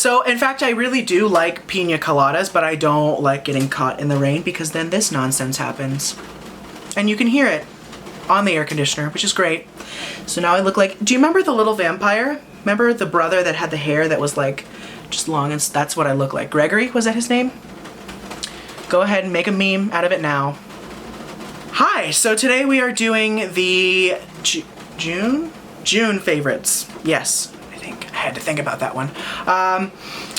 So in fact, I really do like pina coladas, but I don't like getting caught in the rain because then this nonsense happens. And you can hear it on the air conditioner, which is great. So now I look like, do you remember the little vampire? Remember the brother that had the hair that was like just long, and that's what I look like. Gregory, was that his name? Go ahead and make a meme out of it now. Hi, so today we are doing the June favorites. Yes, I had to think about that one.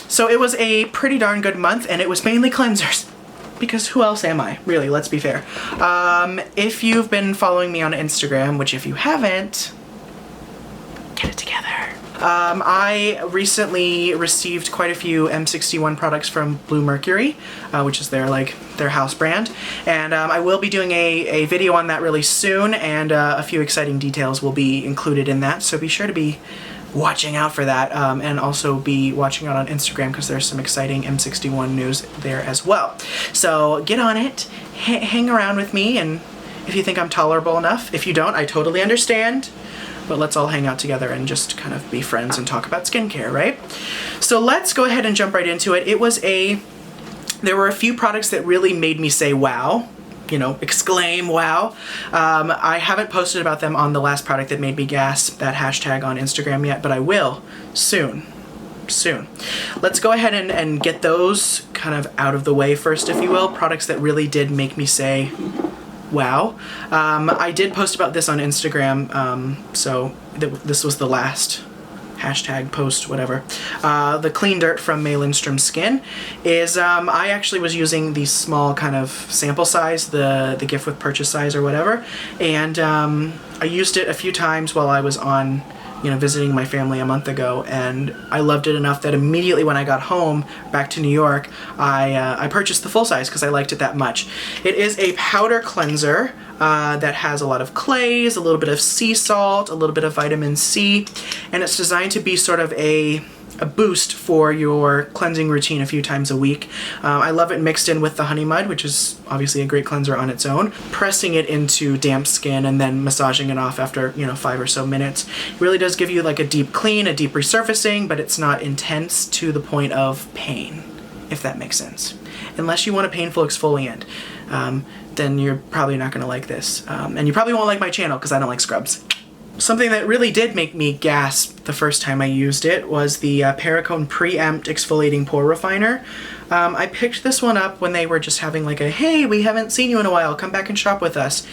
So it was a pretty darn good month, and it was mainly cleansers. Because who else am I? Really, let's be fair. If you've been following me on Instagram, which if you haven't, get it together. I recently received quite a few M61 products from Blue Mercury, which is their house brand, and I will be doing a video on that really soon, and a few exciting details will be included in that, so be sure to be watching out for that, and also be watching out on Instagram because there's some exciting M61 news there as well. So get on it, hang around with me, and if you think I'm tolerable enough. If you don't, I totally understand. But let's all hang out together and just kind of be friends and talk about skincare, right? So let's go ahead and jump right into it. There were a few products that really made me say wow, you know, exclaim wow. I haven't posted about them on the last product that made me gasp, that hashtag on Instagram yet, but I will soon. Let's go ahead and get those kind of out of the way first, if you will. Products that really did make me say wow. I did post about this on Instagram, so this was the last hashtag post, whatever. The Clean Dirt from Lindstrom Skin is, I actually was using the small kind of sample size, the gift with purchase size or whatever, and I used it a few times while I was on, you know, visiting my family a month ago, and I loved it enough that immediately when I got home back to New York, I purchased the full size because I liked it that much. It is a powder cleanser that has a lot of clays, a little bit of sea salt, a little bit of vitamin C, and it's designed to be sort of a boost for your cleansing routine a few times a week. I love it mixed in with the Hylamide, which is obviously a great cleanser on its own. Pressing it into damp skin and then massaging it off after, you know, 5 or so minutes. It really does give you like a deep clean, a deep resurfacing, but it's not intense to the point of pain, if that makes sense. Unless you want a painful exfoliant, then you're probably not gonna like this. And you probably won't like my channel because I don't like scrubs. Something that really did make me gasp the first time I used it was the Perricone Empt Exfoliating Pore Refiner. I picked this one up when they were just having like a, hey, we haven't seen you in a while, come back and shop with us.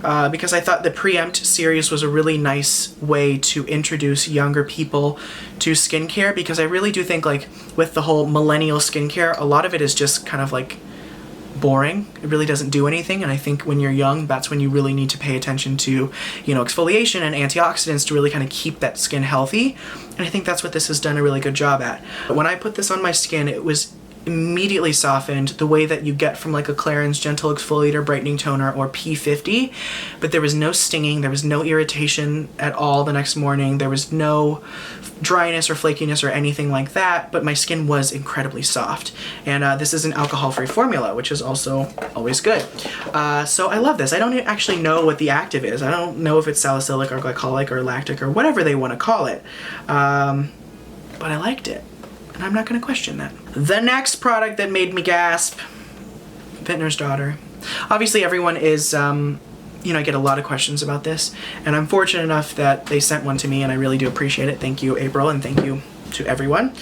Because I thought the Empt series was a really nice way to introduce younger people to skincare, because I really do think, like, with the whole millennial skincare, a lot of it is just kind of like boring. It really doesn't do anything, and I think when you're young, that's when you really need to pay attention to, you know, exfoliation and antioxidants to really kind of keep that skin healthy, and I think that's what this has done a really good job at. But when I put this on my skin, it was immediately softened the way that you get from like a Clarins Gentle Exfoliator Brightening Toner or P50, but there was no stinging, there was no irritation at all the next morning, there was no dryness or flakiness or anything like that, but my skin was incredibly soft. And this is an alcohol-free formula, which is also always good. So I love this. I don't actually know what the active is. I don't know if it's salicylic or glycolic or lactic or whatever they want to call it, but I liked it. And I'm not going to question that. The next product that made me gasp, Vintner's Daughter. Obviously everyone is, you know, I get a lot of questions about this, and I'm fortunate enough that they sent one to me, and I really do appreciate it. Thank you, April, and thank you to everyone.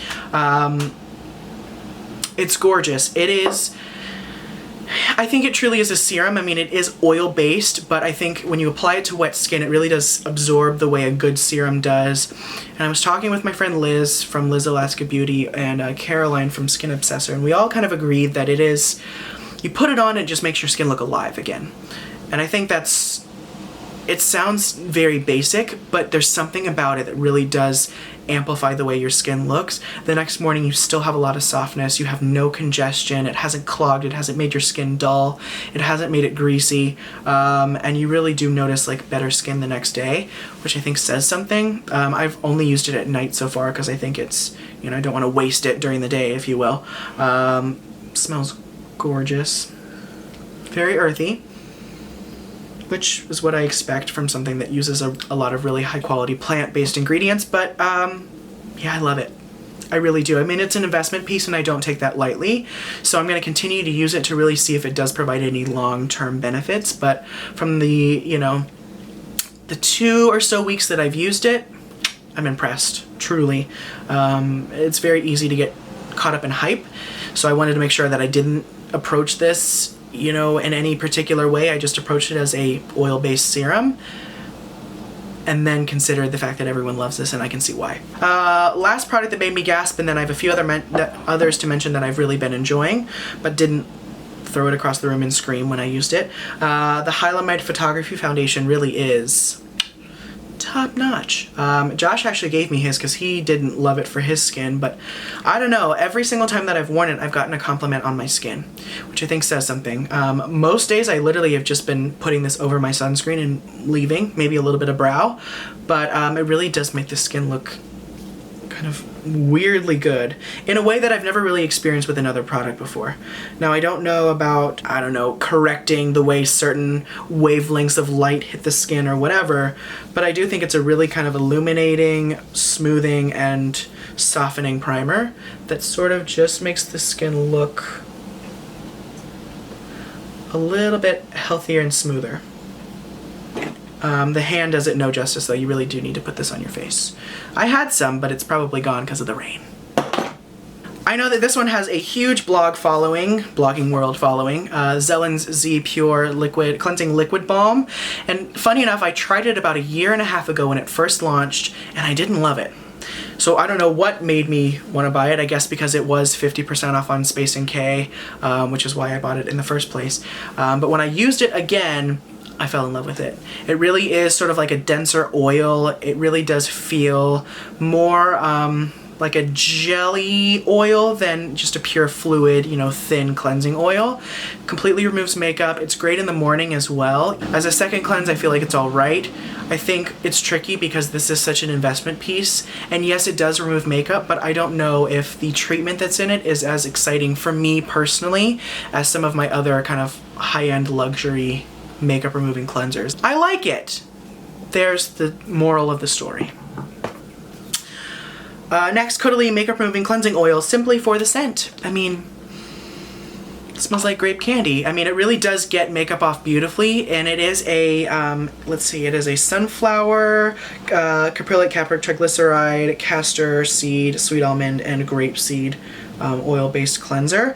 It's gorgeous. It is, I think it truly is a serum. I mean, it is oil-based, but I think when you apply it to wet skin, it really does absorb the way a good serum does. And I was talking with my friend Liz from Liz Alaska Beauty and Caroline from Skin Obsessor, and we all kind of agreed that it is, you put it on, it just makes your skin look alive again. And I think that's, it sounds very basic, but there's something about it that really does amplify the way your skin looks. The next morning you still have a lot of softness, you have no congestion, it hasn't clogged, it hasn't made your skin dull, it hasn't made it greasy, and you really do notice like better skin the next day, which I think says something. I've only used it at night so far because I think it's, you know, I don't want to waste it during the day, if you will. Smells gorgeous. Very earthy, which is what I expect from something that uses a lot of really high quality plant-based ingredients, but yeah, I love it. I really do. I mean, it's an investment piece and I don't take that lightly. So I'm going to continue to use it to really see if it does provide any long-term benefits. But from the, you know, the 2 or so weeks that I've used it, I'm impressed, truly. It's very easy to get caught up in hype. So I wanted to make sure that I didn't approach this, you know, in any particular way. I just approached it as a oil-based serum. And then considered the fact that everyone loves this, and I can see why. Last product that made me gasp, and then I have a few others to mention that I've really been enjoying, but didn't throw it across the room and scream when I used it. The Hylamide Photography Foundation really is top notch. Josh actually gave me his because he didn't love it for his skin, but I don't know, every single time that I've worn it, I've gotten a compliment on my skin, which I think says something. Most days I literally have just been putting this over my sunscreen and leaving, maybe a little bit of brow, but it really does make the skin look kind of weirdly good in a way that I've never really experienced with another product before. Now, I don't know about, I don't know, correcting the way certain wavelengths of light hit the skin or whatever, but I do think it's a really kind of illuminating, smoothing, and softening primer that sort of just makes the skin look a little bit healthier and smoother. The hand does it no justice, though. You really do need to put this on your face. I had some, but it's probably gone because of the rain. I know that this one has a huge blogging world following, Zelens Z Pure Liquid Cleansing Liquid Balm. And funny enough, I tried it about 1.5 years ago when it first launched, and I didn't love it. So I don't know what made me want to buy it. I guess because it was 50% off on Space NK, which is why I bought it in the first place. But when I used it again, I fell in love with it. It really is sort of like a denser oil. It really does feel more like a jelly oil than just a pure fluid, you know, thin cleansing oil. Completely removes makeup. It's great in the morning as well. As a second cleanse, I feel like it's all right. I think it's tricky because this is such an investment piece. And yes, it does remove makeup, but I don't know if the treatment that's in it is as exciting for me personally as some of my other kind of high-end luxury makeup removing cleansers. I like it. There's the moral of the story. Next, Caudalie Makeup Removing Cleansing Oil, simply for the scent. I mean, it smells like grape candy. I mean, it really does get makeup off beautifully, and it is a, let's see, it is a sunflower, caprylic, capric, triglyceride, castor seed, sweet almond, and grape seed oil-based cleanser.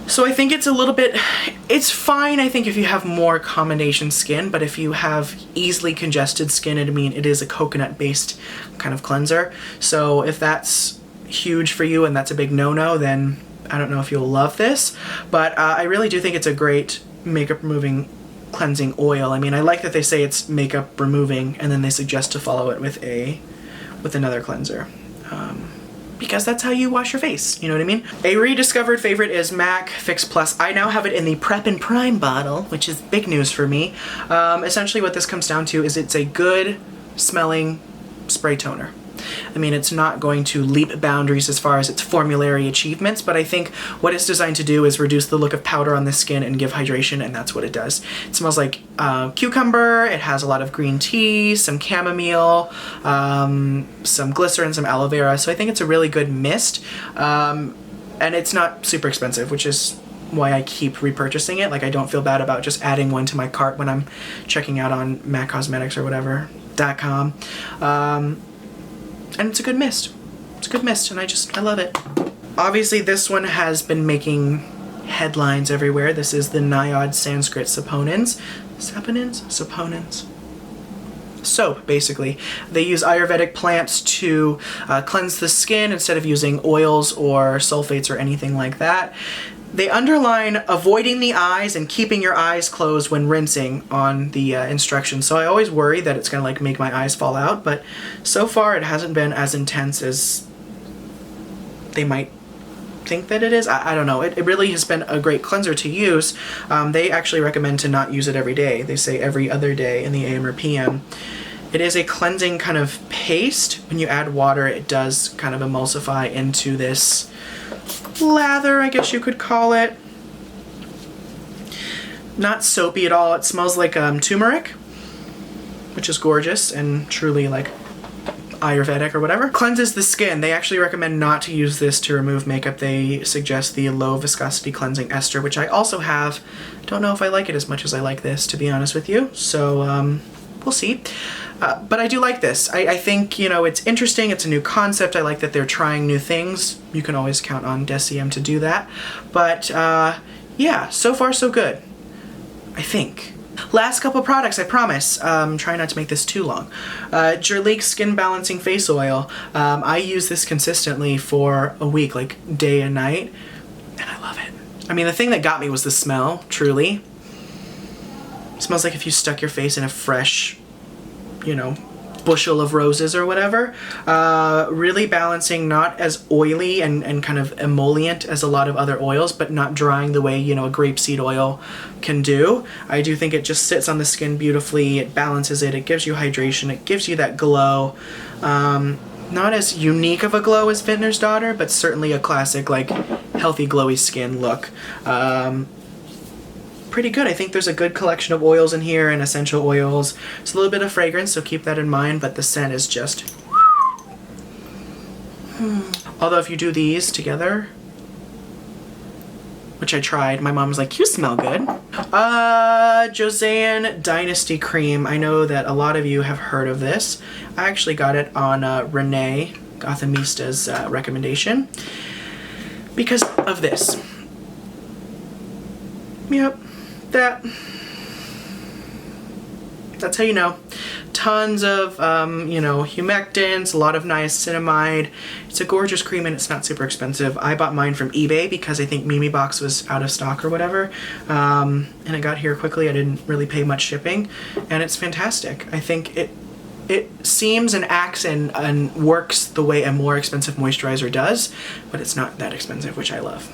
So I think it's a little bit, it's fine, I think, if you have more combination skin, but if you have easily congested skin, I mean, it is a coconut-based kind of cleanser. So if that's huge for you and that's a big no-no, then I don't know if you'll love this. But I really do think it's a great makeup removing cleansing oil. I mean, I like that they say it's makeup removing and then they suggest to follow it with another cleanser. Because that's how you wash your face, you know what I mean? A rediscovered favorite is MAC Fix Plus. I now have it in the Prep and Prime bottle, which is big news for me. Essentially what this comes down to is it's a good smelling spray toner. I mean, it's not going to leap boundaries as far as its formulary achievements, but I think what it's designed to do is reduce the look of powder on the skin and give hydration, and that's what it does. It smells like cucumber, it has a lot of green tea, some chamomile, some glycerin, some aloe vera, so I think it's a really good mist, and it's not super expensive, which is why I keep repurchasing it. Like, I don't feel bad about just adding one to my cart when I'm checking out on MAC Cosmetics or whatever.com. And it's a good mist. It's a good mist, and I love it. Obviously, this one has been making headlines everywhere. This is the NIOD Sanskrit Saponins. Saponins? Soap, basically. They use Ayurvedic plants to cleanse the skin instead of using oils or sulfates or anything like that. They underline avoiding the eyes and keeping your eyes closed when rinsing on the instructions. So I always worry that it's going to like make my eyes fall out, but so far it hasn't been as intense as they might think that it is. I don't know. It really has been a great cleanser to use. They actually recommend to not use it every day. They say every other day in the AM or PM. It is a cleansing kind of paste. When you add water, it does kind of emulsify into this lather, I guess you could call it. Not soapy at all. It smells like turmeric, which is gorgeous and truly like Ayurvedic or whatever. Cleanses the skin. They actually recommend not to use this to remove makeup. They suggest the low viscosity cleansing ester, which I also have. Don't know if I like it as much as I like this, to be honest with you. So we'll see. But I do like this. I think, you know, it's interesting. It's a new concept. I like that they're trying new things. You can always count on Joseon to do that. But yeah, so far so good, I think. Last couple products, I promise. Try not to make this too long. Jurlique Skin Balancing Face Oil. I use this consistently for a week, like day and night, and I love it. I mean, the thing that got me was the smell, truly. It smells like if you stuck your face in a fresh, you know, bushel of roses or whatever. Really balancing, not as oily and kind of emollient as a lot of other oils, but not drying the way, you know, a grapeseed oil can do. I do think it just sits on the skin beautifully. It balances it. It gives you hydration. It gives you that glow. Not as unique of a glow as Vintner's Daughter, but certainly a classic, like, healthy, glowy skin look. Pretty good. I think there's a good collection of oils in here and essential oils. It's a little bit of fragrance, so keep that in mind, but the scent is just... Although if you do these together, which I tried, my mom was like, you smell good. Joseon Dynasty Cream. I know that a lot of you have heard of this. I actually got it on Renee Gothamista's recommendation because of this. Yep. That's how you know. Tons of, you know, humectants, a lot of niacinamide. It's a gorgeous cream and it's not super expensive. I bought mine from eBay because I think Mimi Box was out of stock or whatever. And it got here quickly. I didn't really pay much shipping. And it's fantastic. I think it seems and acts and works the way a more expensive moisturizer does, but it's not that expensive, which I love.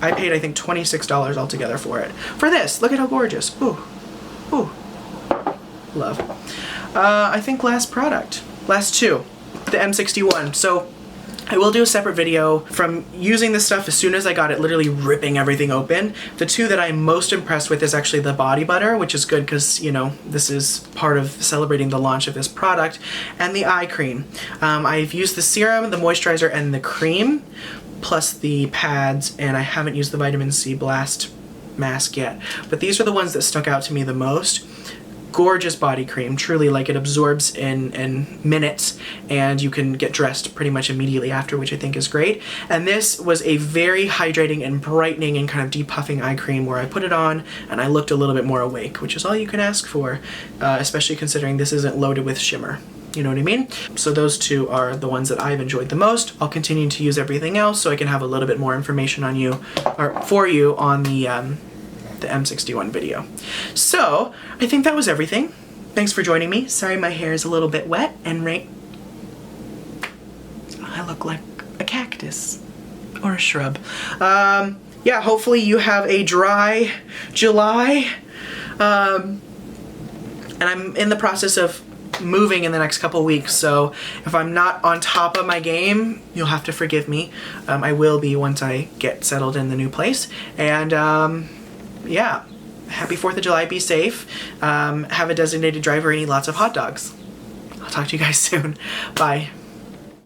I paid, I think, $26 altogether for it. For this, look at how gorgeous. Ooh, ooh, love. I think last product, last two, the M61. So I will do a separate video from using this stuff as soon as I got it, literally ripping everything open. The two that I'm most impressed with is actually the body butter, which is good because, you know, this is part of celebrating the launch of this product, and the eye cream. I've used the serum, the moisturizer, and the cream, plus the pads, and I haven't used the vitamin C blast mask yet. But these are the ones that stuck out to me the most. Gorgeous body cream, truly, like, it absorbs in minutes and you can get dressed pretty much immediately after, which I think is great. And this was a very hydrating and brightening and kind of depuffing eye cream where I put it on and I looked a little bit more awake, which is all you can ask for, especially considering this isn't loaded with shimmer. You know what I mean? So those two are the ones that I've enjoyed the most. I'll continue to use everything else so I can have a little bit more information on you, or for you, on the M61 video. So I think that was everything. Thanks for joining me. Sorry my hair is a little bit wet and I look like a cactus or a shrub. Yeah, hopefully you have a dry July. And I'm in the process of moving in the next couple weeks, so if I'm not on top of my game, you'll have to forgive me. I will be once I get settled in the new place. And yeah, happy 4th of July, be safe, have a designated driver and eat lots of hot dogs. I'll talk to you guys soon. Bye.